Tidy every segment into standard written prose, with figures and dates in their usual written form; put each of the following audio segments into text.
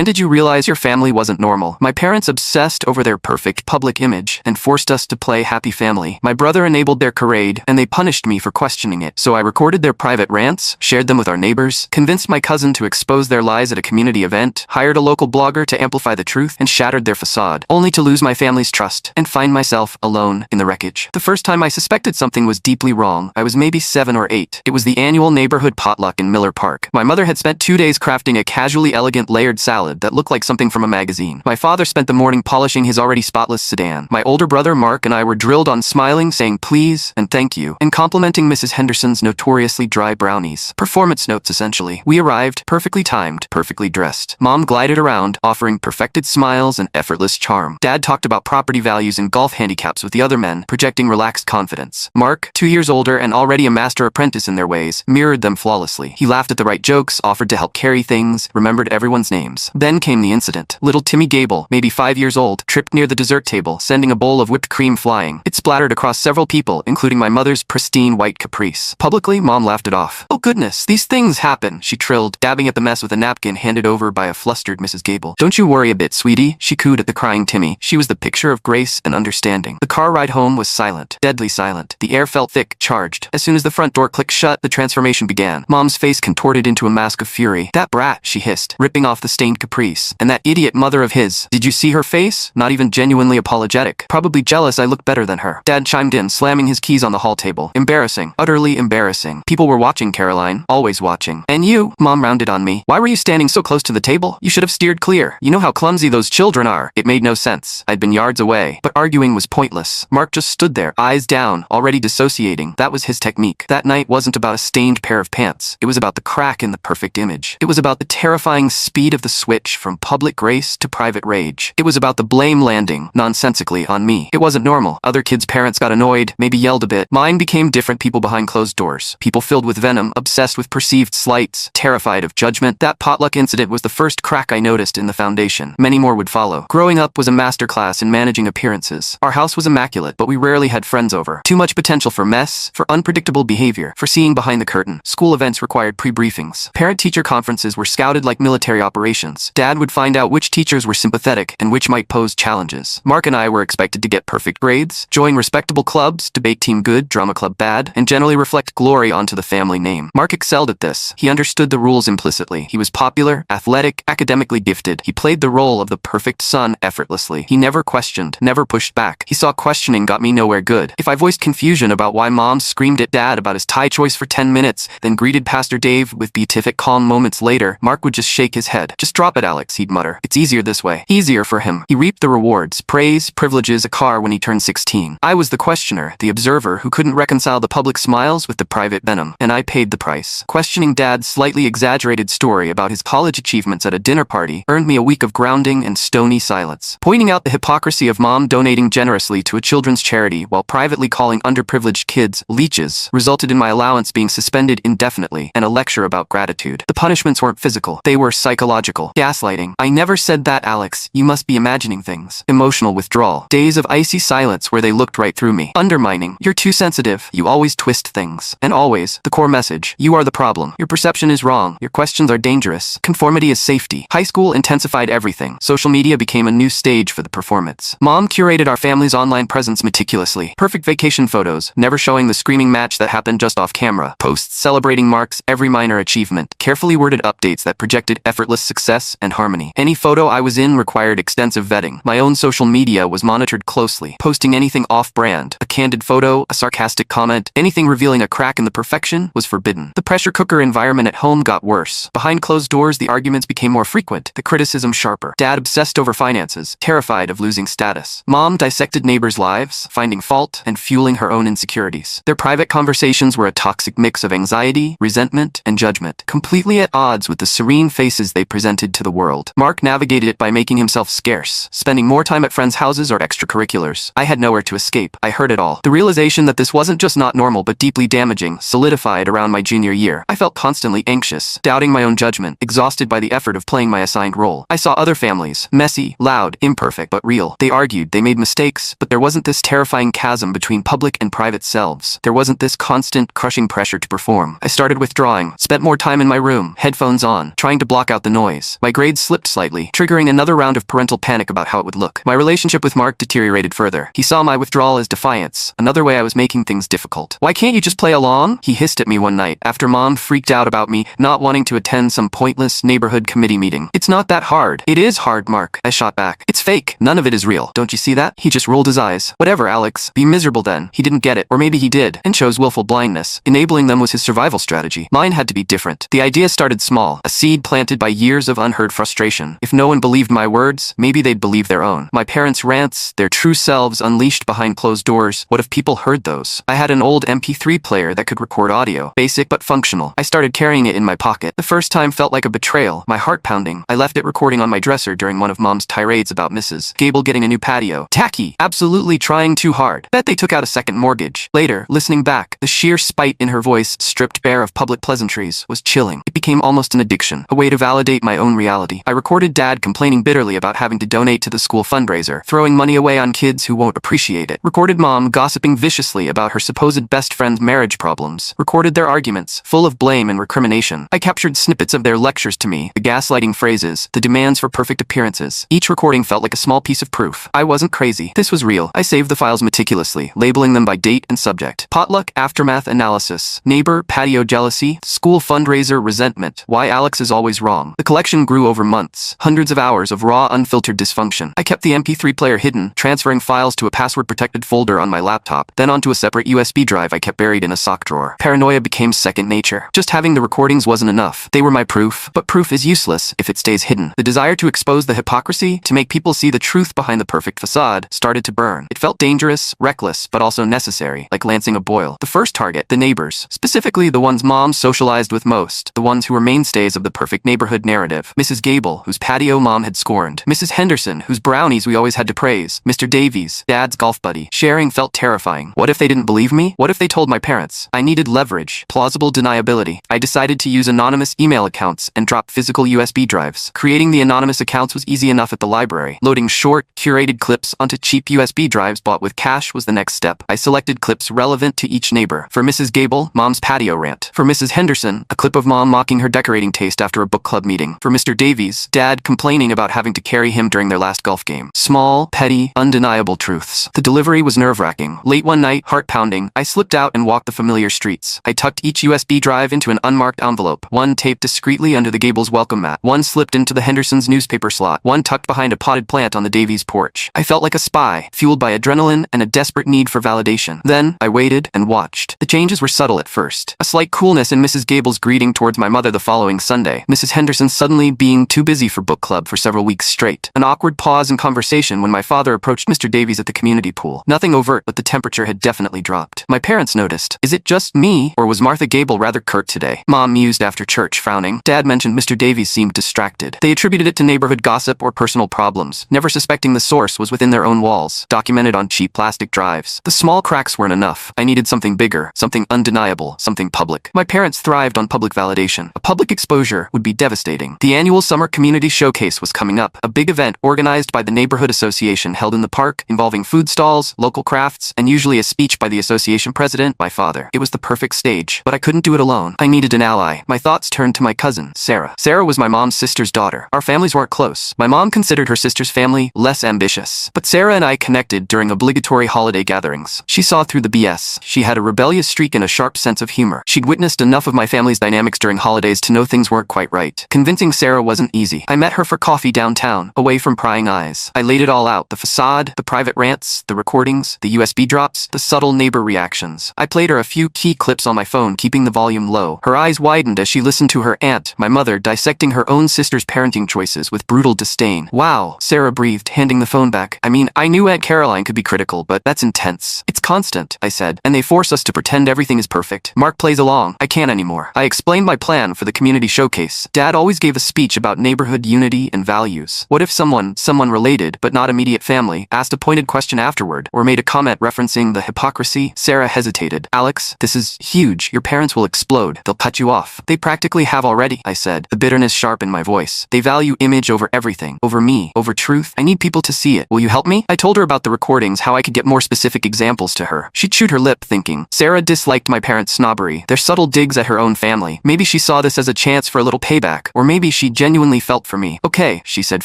When did you realize your family wasn't normal? My parents obsessed over their perfect public image and forced us to play happy family. My brother enabled their charade, and they punished me for questioning it. So I recorded their private rants, shared them with our neighbors, convinced my cousin to expose their lies at a community event, hired a local blogger to amplify the truth, and shattered their facade, only to lose my family's trust and find myself alone in the wreckage. The first time I suspected something was deeply wrong, I was maybe 7 or 8. It was the annual neighborhood potluck in Miller Park. My mother had spent 2 days crafting a casually elegant layered salad that looked like something from a magazine. My father spent the morning polishing his already spotless sedan. My older brother Mark and I were drilled on smiling, saying please and thank you, and complimenting Mrs. Henderson's notoriously dry brownies. Performance notes, essentially. We arrived, perfectly timed, perfectly dressed. Mom glided around, offering perfected smiles and effortless charm. Dad talked about property values and golf handicaps with the other men, projecting relaxed confidence. Mark, 2 years older and already a master apprentice in their ways, mirrored them flawlessly. He laughed at the right jokes, offered to help carry things, remembered everyone's names. Then came the incident. Little Timmy Gable, maybe 5 years old, tripped near the dessert table, sending a bowl of whipped cream flying. It splattered across several people, including my mother's pristine white caprice. Publicly, Mom laughed it off. "Oh goodness, these things happen," she trilled, dabbing at the mess with a napkin handed over by a flustered Mrs. Gable. "Don't you worry a bit, sweetie," she cooed at the crying Timmy. She was the picture of grace and understanding. The car ride home was silent, deadly silent. The air felt thick, charged. As soon as the front door clicked shut, the transformation began. Mom's face contorted into a mask of fury. "That brat," she hissed, ripping off the stained caprice. "And that idiot mother of his. Did you see her face? Not even genuinely apologetic. Probably jealous I look better than her." Dad chimed in, slamming his keys on the hall table. "Embarrassing. Utterly embarrassing. People were watching, Caroline. Always watching. And you," Mom rounded on me. "Why were you standing so close to the table? You should have steered clear. You know how clumsy those children are." It made no sense. I'd been yards away, but arguing was pointless. Mark just stood there, eyes down, already dissociating. That was his technique. That night wasn't about a stained pair of pants. It was about the crack in the perfect image. It was about the terrifying speed of the switch from public grace to private rage. It was about the blame landing, nonsensically, on me. It wasn't normal. Other kids' parents got annoyed, maybe yelled a bit. Mine became different people behind closed doors. People filled with venom, obsessed with perceived slights, terrified of judgment. That potluck incident was the first crack I noticed in the foundation. Many more would follow. Growing up was a masterclass in managing appearances. Our house was immaculate, but we rarely had friends over. Too much potential for mess, for unpredictable behavior, for seeing behind the curtain. School events required pre-briefings. Parent-teacher conferences were scouted like military operations. Dad would find out which teachers were sympathetic and which might pose challenges. Mark and I were expected to get perfect grades, join respectable clubs, debate team good, drama club bad, and generally reflect glory onto the family name. Mark excelled at this. He understood the rules implicitly. He was popular, athletic, academically gifted. He played the role of the perfect son effortlessly. He never questioned, never pushed back. He saw questioning got me nowhere good. If I voiced confusion about why Mom screamed at Dad about his tie choice for 10 minutes, then greeted Pastor Dave with beatific calm moments later, Mark would just shake his head. "Just drop it, Alex," he'd mutter. "It's easier this way." Easier for him. He reaped the rewards, praise, privileges, a car when he turned 16. I was the questioner, the observer who couldn't reconcile the public smiles with the private venom, and I paid the price. Questioning Dad's slightly exaggerated story about his college achievements at a dinner party earned me a week of grounding and stony silence. Pointing out the hypocrisy of Mom donating generously to a children's charity while privately calling underprivileged kids leeches resulted in my allowance being suspended indefinitely and a lecture about gratitude. The punishments weren't physical, they were psychological. Gaslighting. "I never said that, Alex. You must be imagining things." Emotional withdrawal. Days of icy silence where they looked right through me. Undermining. "You're too sensitive. You always twist things." And always, the core message. "You are the problem. Your perception is wrong. Your questions are dangerous. Conformity is safety." High school intensified everything. Social media became a new stage for the performance. Mom curated our family's online presence meticulously. Perfect vacation photos, never showing the screaming match that happened just off camera. Posts celebrating Mark's every minor achievement. Carefully worded updates that projected effortless success and harmony. Any photo I was in required extensive vetting. My own social media was monitored closely. Posting anything off-brand, a candid photo, a sarcastic comment, anything revealing a crack in the perfection was forbidden. The pressure cooker environment at home got worse. Behind closed doors, the arguments became more frequent, the criticism sharper. Dad obsessed over finances, terrified of losing status. Mom dissected neighbors' lives, finding fault and fueling her own insecurities. Their private conversations were a toxic mix of anxiety, resentment, and judgment, completely at odds with the serene faces they presented to the world. Mark navigated it by making himself scarce, spending more time at friends' houses or extracurriculars. I had nowhere to escape. I heard it all. The realization that this wasn't just not normal but deeply damaging solidified around my junior year. I felt constantly anxious, doubting my own judgment, exhausted by the effort of playing my assigned role. I saw other families, messy, loud, imperfect, but real. They argued, they made mistakes, but there wasn't this terrifying chasm between public and private selves. There wasn't this constant, crushing pressure to perform. I started withdrawing, spent more time in my room, headphones on, trying to block out the noise. My My grades slipped slightly, triggering another round of parental panic about how it would look. My relationship with Mark deteriorated further. He saw my withdrawal as defiance, another way I was making things difficult. "Why can't you just play along?" he hissed at me one night, after Mom freaked out about me not wanting to attend some pointless neighborhood committee meeting. "It's not that hard." "It is hard, Mark," I shot back. "It's fake. None of it is real. Don't you see that?" He just rolled his eyes. "Whatever, Alex. Be miserable then." He didn't get it, or maybe he did, and chose willful blindness. Enabling them was his survival strategy. Mine had to be different. The idea started small, a seed planted by years of unheard frustration. If no one believed my words, maybe they'd believe their own. My parents' rants, their true selves unleashed behind closed doors. What if people heard those? I had an old MP3 player that could record audio. Basic but functional. I started carrying it in my pocket. The first time felt like a betrayal, my heart pounding. I left it recording on my dresser during one of Mom's tirades about Mrs. Gable getting a new patio. Tacky. Absolutely trying too hard. Bet they took out a second mortgage. Later, listening back, the sheer spite in her voice, stripped bare of public pleasantries, was chilling. It became almost an addiction, a way to validate my own reality. I recorded Dad complaining bitterly about having to donate to the school fundraiser, throwing money away on kids who won't appreciate it. Recorded Mom gossiping viciously about her supposed best friend's marriage problems. Recorded their arguments, full of blame and recrimination. I captured snippets of their lectures to me, the gaslighting phrases, the demands for perfect appearances. Each recording felt like a small piece of proof. I wasn't crazy. This was real. I saved the files meticulously, labeling them by date and subject. Potluck aftermath analysis. Neighbor patio jealousy. School fundraiser resentment. Why Alex is always wrong. The collection grew over months. Hundreds of hours of raw, unfiltered dysfunction. I kept the MP3 player hidden, transferring files to a password-protected folder on my laptop, then onto a separate USB drive I kept buried in a sock drawer. Paranoia became second nature. Just having the recordings wasn't enough. They were my proof, but proof is useless if it stays hidden. The desire to expose the hypocrisy, to make people see the truth behind the perfect facade, started to burn. It felt dangerous, reckless, but also necessary, like lancing a boil. The first target, the neighbors. Specifically the ones Mom socialized with most, the ones who were mainstays of the perfect neighborhood narrative. Mrs. Gable, whose patio Mom had scorned. Mrs. Henderson, whose brownies we always had to praise. Mr. Davies, Dad's golf buddy. Sharing felt terrifying. What if they didn't believe me? What if they told my parents? I needed leverage, plausible deniability. I decided to use anonymous email accounts and drop physical USB drives. Creating the anonymous accounts was easy enough at the library. Loading short, curated clips onto cheap USB drives bought with cash was the next step. I selected clips relevant to each neighbor. For Mrs. Gable, Mom's patio rant. For Mrs. Henderson, a clip of Mom mocking her decorating taste after a book club meeting. For Mr. Davies, Dad complaining about having to carry him during their last golf game. Small, petty, undeniable truths. The delivery was nerve-wracking. Late one night, heart pounding, I slipped out and walked the familiar streets. I tucked each USB drive into an unmarked envelope. One taped discreetly under the Gable's welcome mat. One slipped into the Henderson's newspaper slot. One tucked behind a potted plant on the Davies porch. I felt like a spy, fueled by adrenaline and a desperate need for validation. Then, I waited and watched. The changes were subtle at first. A slight coolness in Mrs. Gable's greeting towards my mother the following Sunday. Mrs. Henderson suddenly being too busy for book club for several weeks straight. An awkward pause in conversation when my father approached Mr. Davies at the community pool. Nothing overt, but the temperature had definitely dropped. My parents noticed. Is it just me, or was Martha Gable rather curt today? Mom mused after church, frowning. Dad mentioned Mr. Davies seemed distracted. They attributed it to neighborhood gossip or personal problems, never suspecting the source was within their own walls, documented on cheap plastic drives. The small cracks weren't enough. I needed something bigger, something undeniable, something public. My parents thrived on public validation. A public exposure would be devastating. The annual summer community showcase was coming up, a big event organized by the neighborhood association held in the park, involving food stalls, local crafts, and usually a speech by the association president, my father. It was the perfect stage, but I couldn't do it alone. I needed an ally. My thoughts turned to my cousin, Sarah. Sarah was my mom's sister's daughter. Our families weren't close. My mom considered her sister's family less ambitious. But Sarah and I connected during obligatory holiday gatherings. She saw through the BS. She had a rebellious streak and a sharp sense of humor. She'd witnessed enough of my family's dynamics during holidays to know things weren't quite right. Convincing Sarah wasn't easy. I met her for coffee downtown, away from prying eyes. I laid it all out. The facade, the private rants, the recordings, the USB drops, the subtle neighbor reactions. I played her a few key clips on my phone, keeping the volume low. Her eyes widened as she listened to her aunt, my mother, dissecting her own sister's parenting choices with brutal disdain. Wow, Sarah breathed, handing the phone back. I mean, I knew Aunt Caroline could be critical, but that's intense. It's constant, I said, and they force us to pretend everything is perfect. Mark plays along. I can't anymore. I explained my plan for the community showcase. Dad always gave a speech about neighborhood unity and values. What if someone related, but not immediate family, asked a pointed question afterward, or made a comment referencing the hypocrisy? Sarah hesitated. Alex, this is huge. Your parents will explode. They'll cut you off. They practically have already, I said, the bitterness sharp in my voice. They value image over everything, over me, over truth. I need people to see it. Will you help me? I told her about the recordings, how I could get more specific examples to her. She chewed her lip, thinking. Sarah disliked my parents' snobbery, their subtle digs at her own family. Maybe she saw this as a chance for a little payback, or maybe she genuinely felt for me. Okay, she said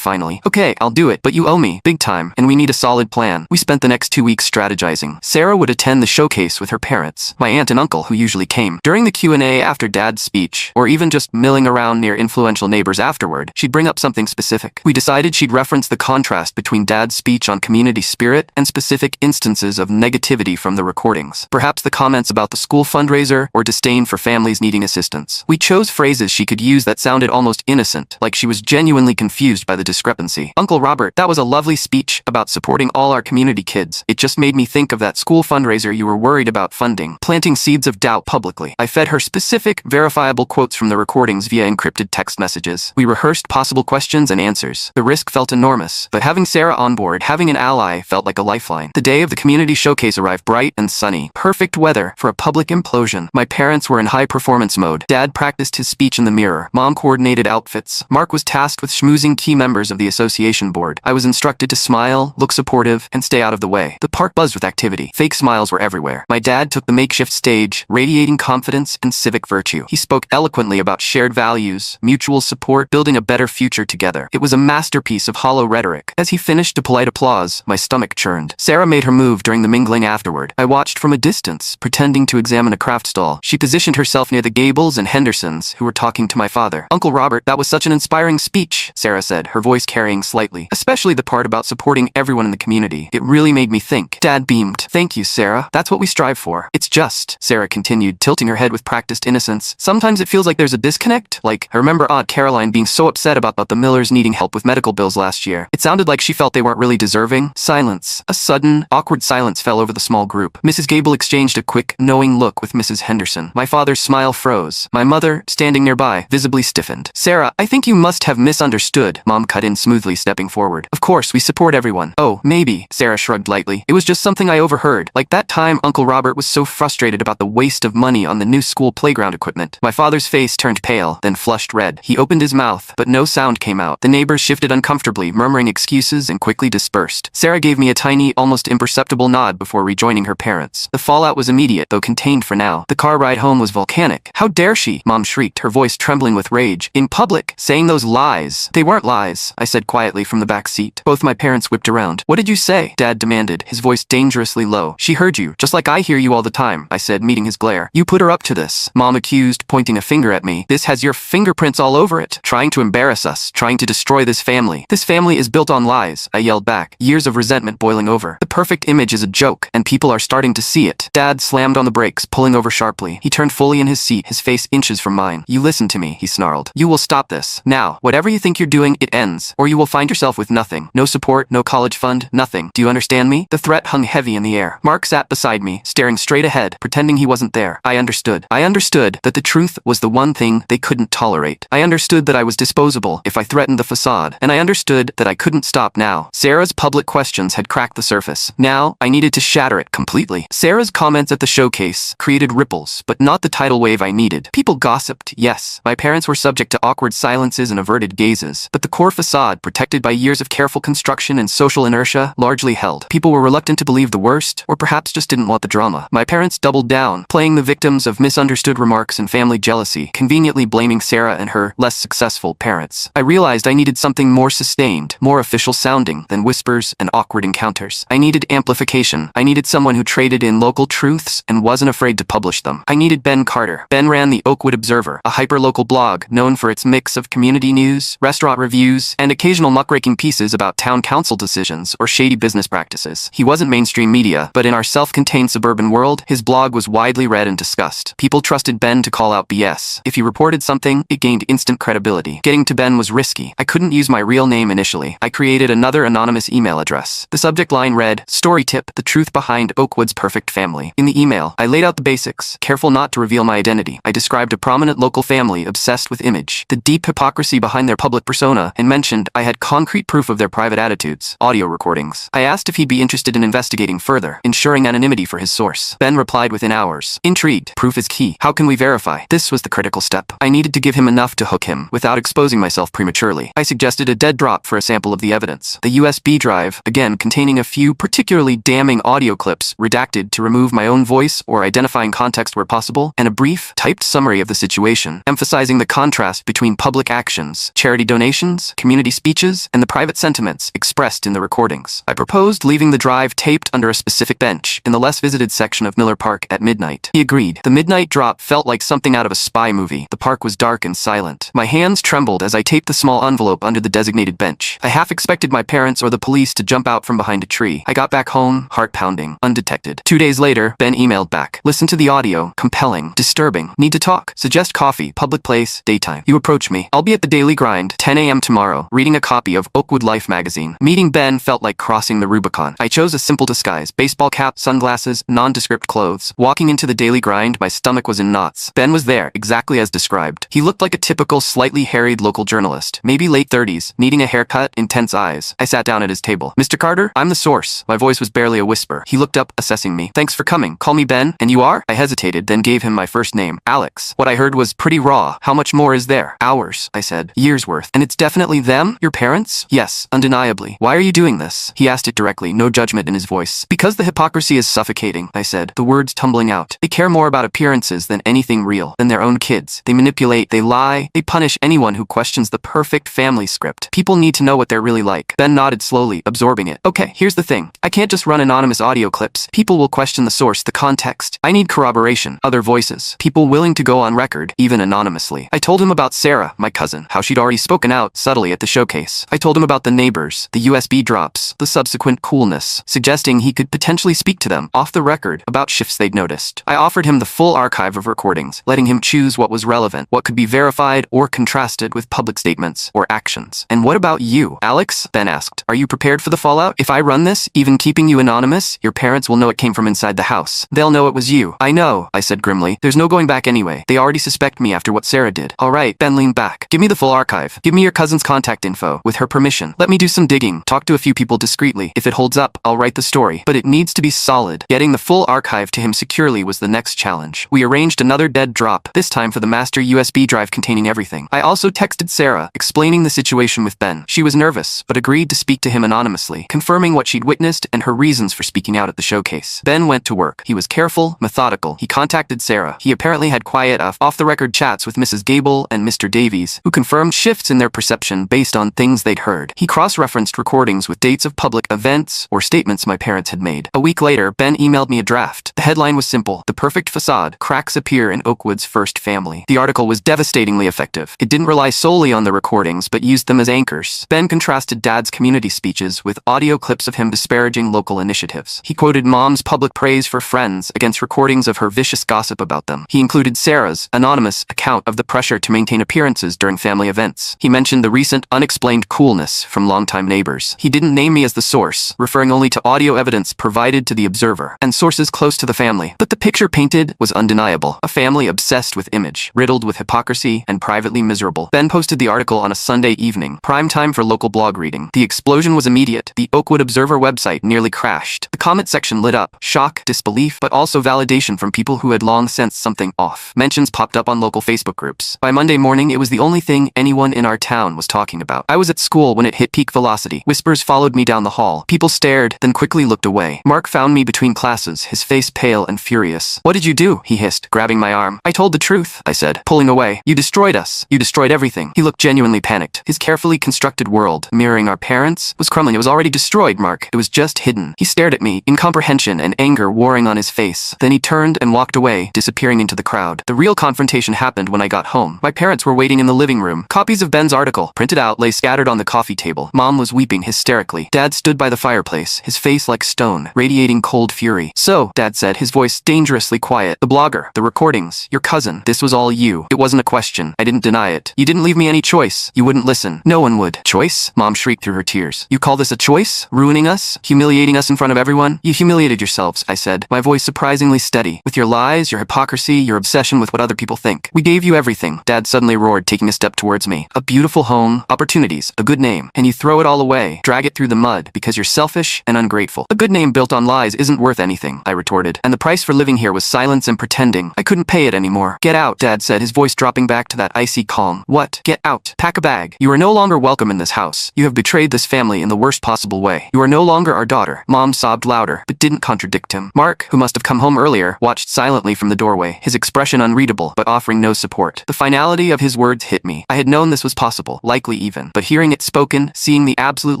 finally. Okay, I'll do it, but you owe me, big time, and we need a solid plan. We spent the next 2 weeks strategizing. Sarah would attend the showcase with her parents, my aunt and uncle who usually came. During the Q&A after Dad's speech, or even just milling around near influential neighbors afterward, she'd bring up something specific. We decided she'd reference the contrast between Dad's speech on community spirit and specific instances of negativity from the recordings. Perhaps the comments about the school fundraiser or disdain for families needing assistance. We chose phrases she could use that sounded almost innocent, like she was genuinely confused by the discrepancy. Uncle Robert, that was a lovely speech about supporting all our community kids. It just made me think of that school fundraiser you were worried about funding, planting seeds of doubt publicly. I fed her specific, verifiable quotes from the recordings via encrypted text messages. We rehearsed possible questions and answers. The risk felt enormous, but having Sarah on board, having an ally, felt like a lifeline. The day of the community showcase arrived bright and sunny. Perfect weather for a public implosion. My parents were in high-performance mode. Dad practiced his speech in the mirror. Mom coordinated outfits. Mark was tasked with schmoozing key members of the association board. I was instructed to smile, look supportive, and stay out of the way. The park buzzed with activity. Fake smiles were everywhere. My dad took the makeshift stage, radiating confidence and civic virtue. He spoke eloquently about shared values, mutual support, building a better future together. It was a masterpiece of hollow rhetoric. As he finished to polite applause, my stomach churned. Sarah made her move during the mingling afterward. I watched from a distance, pretending to examine a craft stall. She positioned herself near the Gables and Hendersons, who were talking to my father. Uncle Robert, that was such an inspiring speech, Sarah said, her voice carrying slightly. Especially the part about supporting everyone in the community. It really made me think. Dad beamed. Thank you, Sarah. That's what we strive for. It's just, Sarah continued, tilting her head with practiced innocence. Sometimes it feels like there's a disconnect. Like, I remember Aunt Caroline being so upset about the Millers needing help with medical bills last year. It sounded like she felt they weren't really deserving. Silence. A sudden, awkward silence fell over the small group. Mrs. Gable exchanged a quick, knowing look with Mrs. Henderson. My father's smile froze. My mother, standing nearby, visibly stiffened. Sarah, I think you must have misunderstood, Mom cut in smoothly, stepping forward. Of course, we support everyone. Oh, maybe, Sarah shrugged lightly. It was just something I overheard. Like that time Uncle Robert was so frustrated about the waste of money on the new school playground equipment. My father's face turned pale, then flushed red. He opened his mouth, but no sound came out. The neighbors shifted uncomfortably, murmuring excuses and quickly dispersed. Sarah gave me a tiny, almost imperceptible nod before rejoining her parents. The fallout was immediate, though contained for now. The car ride home was volcanic. How dare she? Mom shrieked, her voice trembling with rage. In public, saying those lies. They weren't lies, I said quietly from the back seat. Both my parents whipped around. What did you say? Dad demanded, his voice dangerously low. She heard you, just like I hear you all the time, I said, meeting his glare. You put her up to this, Mom accused, pointing a finger at me. This has your fingerprints all over it. Trying to embarrass us, trying to destroy this family. This family is built on lies, I yelled back, years of resentment boiling over. The perfect image is a joke, and people are starting to see it. Dad slammed on the brakes, pulling over sharply. He turned fully in his seat, his face inches from mine. You listen to me, he snarled. You will stop this. Now, whatever you think you're doing, it ends, or you will find yourself with nothing. No support, no college fund, nothing. Do you understand me? The threat hung heavy in the air. Mark sat beside me, staring straight ahead, pretending he wasn't there. I understood. I understood that the truth was the one thing they couldn't tolerate. I understood that I was disposable if I threatened the facade, and I understood that I couldn't stop now. Sarah's public questions had cracked the surface. Now, I needed to shatter it completely. Sarah's comments at the showcase created ripples, but not the tidal wave I needed. People gossiped, yes. My parents were subject to awkward silences and averted gazes, but the core facade, protected by years of careful construction and social inertia, largely held. People were reluctant to believe the worst, or perhaps just didn't want the drama. My parents doubled down, playing the victims of misunderstood remarks and family jealousy, conveniently blaming Sarah and her less successful parents. I realized I needed something more sustained, more official sounding than whispers and awkward encounters. I needed amplification. I needed someone who traded in local truths and wasn't afraid to publish them. I needed Ben Carter. Ben ran the Oakwood Observer, a hyper-local blog known for its mix of community news, restaurant reviews, and occasional muckraking pieces about town council decisions or shady business practices. He wasn't mainstream media, but in our self-contained suburban world, his blog was widely read and discussed. People trusted Ben to call out BS. If he reported something, it gained instant credibility. Getting to Ben was risky. I couldn't use my real name initially. I created another anonymous email address. The subject line read, Story Tip, the truth behind Oakwood's perfect family. In the email, I laid out the basics, careful not to reveal my identity. I described a prominent local family obsessed with image, the deep hypocrisy behind their public persona, and mentioned I had concrete proof of their private attitudes, audio recordings. I asked if he'd be interested in investigating further, ensuring anonymity for his source. Ben replied within hours. Intrigued. Proof is key. How can we verify? This was the critical step. I needed to give him enough to hook him, without exposing myself prematurely. I suggested a dead drop for a sample of the evidence. The USB drive, again containing a few particularly damning audio clips, redacted to remove my own voice or identifying context where possible, and a brief, typed summary of the situation, emphasizing the contrast between public public actions, charity donations, community speeches, and the private sentiments expressed in the recordings. I proposed leaving the drive taped under a specific bench in the less visited section of Miller Park at midnight. He agreed. The midnight drop felt like something out of a spy movie. The park was dark and silent. My hands trembled as I taped the small envelope under the designated bench. I half expected my parents or the police to jump out from behind a tree. I got back home, heart pounding, undetected. 2 days later, Ben emailed back. Listen to the audio. Compelling. Disturbing. Need to talk. Suggest coffee. Public place. Daytime. You approach me. I'll be at the Daily Grind, 10 a.m. tomorrow, reading a copy of Oakwood Life magazine. Meeting Ben felt like crossing the Rubicon. I chose a simple disguise. Baseball cap, sunglasses, nondescript clothes. Walking into the Daily Grind, my stomach was in knots. Ben was there, exactly as described. He looked like a typical, slightly harried local journalist. Maybe late 30s, needing a haircut, intense eyes. I sat down at his table. Mr. Carter, I'm the source. My voice was barely a whisper. He looked up, assessing me. Thanks for coming. Call me Ben. And you are? I hesitated, then gave him my first name. Alex. What I heard was pretty raw. How much more is there? Hours, I said. Years worth. And it's definitely them? Your parents? Yes, undeniably. Why are you doing this? He asked it directly, no judgment in his voice. Because the hypocrisy is suffocating, I said, the words tumbling out. They care more about appearances than anything real, than their own kids. They manipulate, they lie, they punish anyone who questions the perfect family script. People need to know what they're really like. Ben nodded slowly, absorbing it. Okay, here's the thing. I can't just run anonymous audio clips. People will question the source, the context. I need corroboration, other voices, people willing to go on record, even anonymously. I told him about Sarah, my cousin, how she'd already spoken out subtly at the showcase. I told him about the neighbors, the USB drops, the subsequent coolness, suggesting he could potentially speak to them, off the record, about shifts they'd noticed. I offered him the full archive of recordings, letting him choose what was relevant, what could be verified or contrasted with public statements or actions. And what about you, Alex? Ben asked. Are you prepared for the fallout? If I run this, even keeping you anonymous, your parents will know it came from inside the house. They'll know it was you. I know, I said grimly. There's no going back anyway. They already suspect me after what Sarah did. All right, Ben leaned back. Give me the full archive. Give me your cousin's contact info, with her permission. Let me do some digging. Talk to a few people discreetly. If it holds up, I'll write the story. But it needs to be solid. Getting the full archive to him securely was the next challenge. We arranged another dead drop, this time for the master USB drive containing everything. I also texted Sarah, explaining the situation with Ben. She was nervous, but agreed to speak to him anonymously, confirming what she'd witnessed and her reasons for speaking out at the showcase. Ben went to work. He was careful, methodical. He contacted Sarah. He apparently had quiet, off-the-record chats with Mrs. Gable and Mr. Davies, who confirmed shifts in their perception based on things they'd heard. He cross-referenced recordings with dates of public events or statements my parents had made. A week later, Ben emailed me a draft. The headline was simple: The Perfect Facade. Cracks appear in Oakwood's first family. The article was devastatingly effective. It didn't rely solely on the recordings, but used them as anchors. Ben contrasted Dad's community speeches with audio clips of him disparaging local initiatives. He quoted Mom's public praise for Friends against recordings of her vicious gossip about them. He included Sarah's anonymous account of the pressure to maintain appearances during family events. He mentioned the recent unexplained coolness from longtime neighbors. He didn't name me as the source, referring only to audio evidence provided to the Observer and sources close to the family. But the picture painted was undeniable. A family obsessed with image, riddled with hypocrisy, and privately miserable. Ben posted the article on a Sunday evening, prime time for local blog reading. The explosion was immediate. The Oakwood Observer website nearly crashed. The comment section lit up. Shock, disbelief, but also validation from people who had long sensed something off. Mentions popped up on local Facebook groups. By Monday morning, it was the only thing anyone in our town was talking about. I was at school when it hit peak velocity. Whispers followed me down the hall. People stared, then quickly looked away. Mark found me between classes, his face pale and furious. What did you do? He hissed, grabbing my arm. I told the truth, I said, pulling away. You destroyed us. You destroyed everything. He looked genuinely panicked. His carefully constructed world, mirroring our parents, was crumbling. It was already destroyed, Mark. It was just hidden. He stared at me, incomprehension and anger warring on his face. Then he turned and walked away, disappearing into the crowd. The real confrontation happened when I got home. My parents were waiting in the living room. Copies of Ben's article, printed out, lay scattered on the coffee table. Mom was weeping hysterically. Dad stood by the fireplace, his face like stone, radiating cold fury. So, Dad said, his voice dangerously quiet, the blogger, the recordings, your cousin, this was all you. It wasn't a question. I didn't deny it. You didn't leave me any choice. You wouldn't listen. No one would. Choice? Mom shrieked through her tears. You call this a choice? Ruining us? Humiliating us in front of everyone? You humiliated yourselves, I said, my voice surprisingly steady. With your lies, your hypocrisy, your obsession with what other people think. We gave you everything. Dad suddenly roared, taking a step towards me. A beautiful home, opportunities, a good name, and you throw it all away, drag it through the mud because you're selfish and ungrateful. A good name built on lies isn't worth anything, I retorted, and the price for living here was silence and pretending. I couldn't pay it anymore. Get out, Dad said, his voice dropping back to that icy calm. What? Get out. Pack a bag. You are no longer welcome in this house. You have betrayed this family in the worst possible way. You are no longer our daughter. Mom sobbed louder, but didn't contradict him. Mark, who must have come home earlier, watched silently from the doorway, his expression unreadable, but offering no support. The finality of his words hit me. I had known this was possible, likely even, but hearing it spoken, seeing the absolute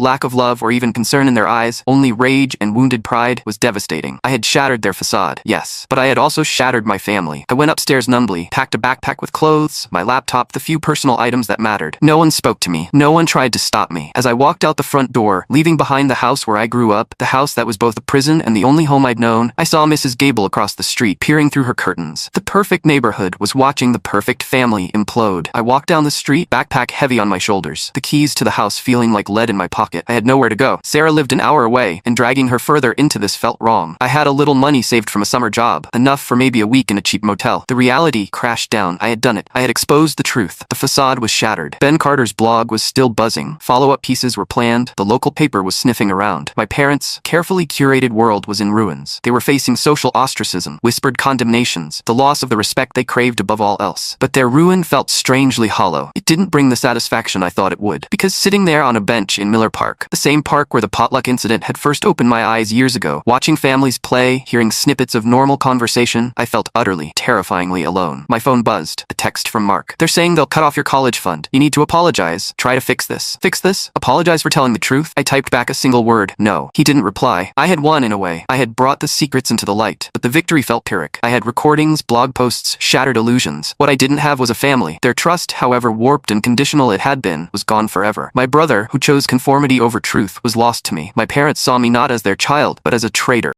lack of love or even concern in their eyes, only rage and wounded pride, was devastating. I had shattered their facade, yes, but I had also shattered my family. I went upstairs numbly, packed a backpack with clothes, my laptop, the few personal items that mattered. No one spoke to me. No one tried to stop me. As I walked out the front door, leaving behind the house where I grew up, the house that was both a prison and the only home I'd known, I saw Mrs. Gable across the street, peering through her curtains. The perfect neighborhood was watching the perfect family implode. I walked down the street, backpack heavy on my shoulders, the keys to the house feeling like lead in my pocket. I had nowhere to go. Sarah lived an hour away, and dragging her further into this felt wrong. I had a little money saved from a summer job, enough for maybe a week in a cheap motel. The reality crashed down. I had done it. I had exposed the truth. The facade was shattered. Ben Carter's blog was still buzzing. Follow-up pieces were planned. The local paper was sniffing around. My parents' carefully curated world was in ruins. They were facing social ostracism, whispered condemnations, the loss of the respect they craved above all else. But their ruin felt strangely hollow. It didn't bring the satisfaction I thought it would. Because sitting there on a bench in Miller Park, the same park where the potluck incident had first opened my eyes years ago, watching families play, hearing snippets of normal conversation, I felt utterly, terrifyingly alone. My phone buzzed. A text from Mark. They're saying they'll cut off your college fund. You need to apologize. Try to fix this. Fix this? Apologize for telling the truth? I typed back a single word. No. He didn't reply. I had won in a way. I had brought the secrets into the light, but the victory felt pyrrhic. I had recordings, blog posts, shattered illusions. What I didn't have was a family. Their trust, however warped and conditional it had been, was gone forever. My brother, who chose conformity over truth, was lost to me. My parents saw me not as their child, but as a traitor.